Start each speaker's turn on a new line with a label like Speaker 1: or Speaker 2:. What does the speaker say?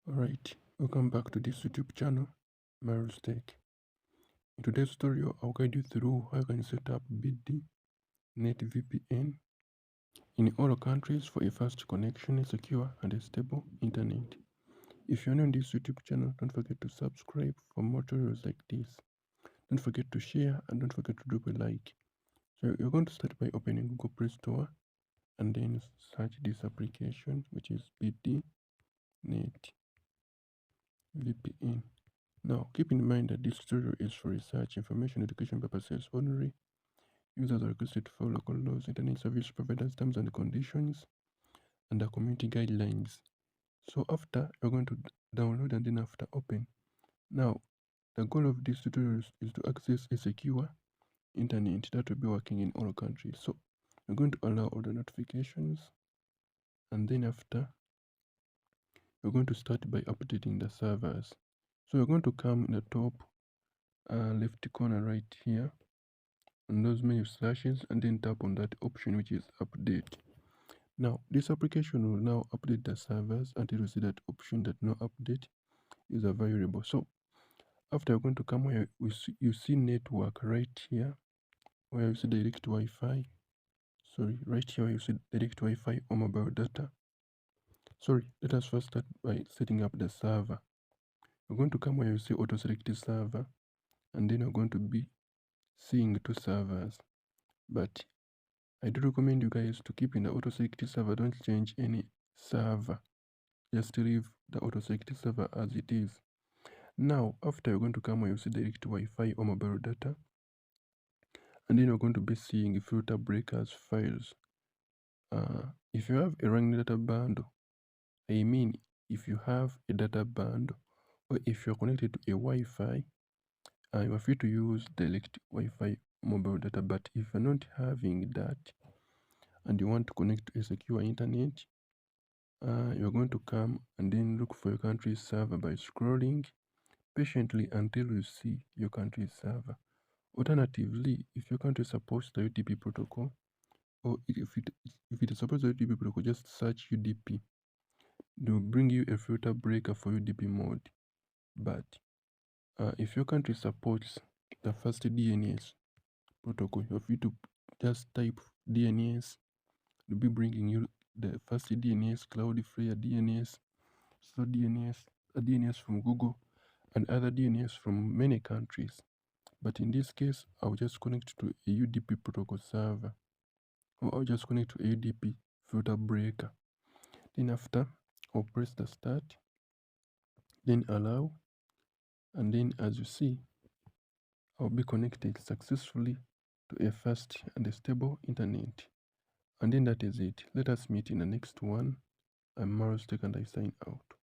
Speaker 1: Alright, welcome back to this YouTube channel, Mario's Tech. In today's tutorial, I'll guide you through how you can set up BD NET VPN in all countries for a fast connection, a secure and a stable internet. If you're new on this YouTube channel, don't forget to subscribe for more tutorials like this. Don't forget to share and don't forget to drop a like. So you're going to start by opening Google Play Store and then search this application, which is BD NET VPN. Now, keep in mind that this tutorial is for research, information, education purposes only. Users are requested to follow local laws, internet service providers, terms and conditions, and the community guidelines. So after, you're going to download and then after open. Now, the goal of this tutorial is to access a secure internet that will be working in all countries. So you're going to allow all the notifications, and then after, you're going to start by updating the servers. So you're going to come in the top left corner right here on those menu slashes and then tap on that option which is update. Now this application will now update the servers until you see that option that no update is available. So after you're going to come where you see network right here, where you see direct Wi-Fi. Sorry, right here where you see direct Wi-Fi or mobile data. Sorry, let us first start by setting up the server. We're going to come where you see auto select server, and then you're going to be seeing two servers. But I do recommend you guys to keep in the auto select server. Don't change any server. Just leave the auto select server as it is. Now, after you're going to come where you see direct Wi-Fi or mobile data, and then you're going to be seeing filter breakers files. If you have a running data bundle, I mean, if you have a data bundle, or if you're connected to a Wi-Fi, you are free to use direct Wi-Fi mobile data. But if you're not having that, and you want to connect to a secure internet, you're going to come and then look for your country's server by scrolling patiently until you see your country's server. Alternatively, if your country supports the UDP protocol, or if it supports the UDP protocol, just search UDP. They will bring you a filter breaker for UDP mode. But if your country supports the first DNS protocol, you're free to just type DNS. They'll be bringing you the first DNS, Cloudflare DNS, so DNS, a DNS from Google, and other DNS from many countries. But in this case, I'll just connect to a UDP protocol server, or I'll just connect to a UDP filter breaker. Then after, I'll press the start, then allow, and then as you see, I'll be connected successfully to a fast and a stable internet. And then that is it. Let us meet in the next one. I'm Mario's Tech and I sign out.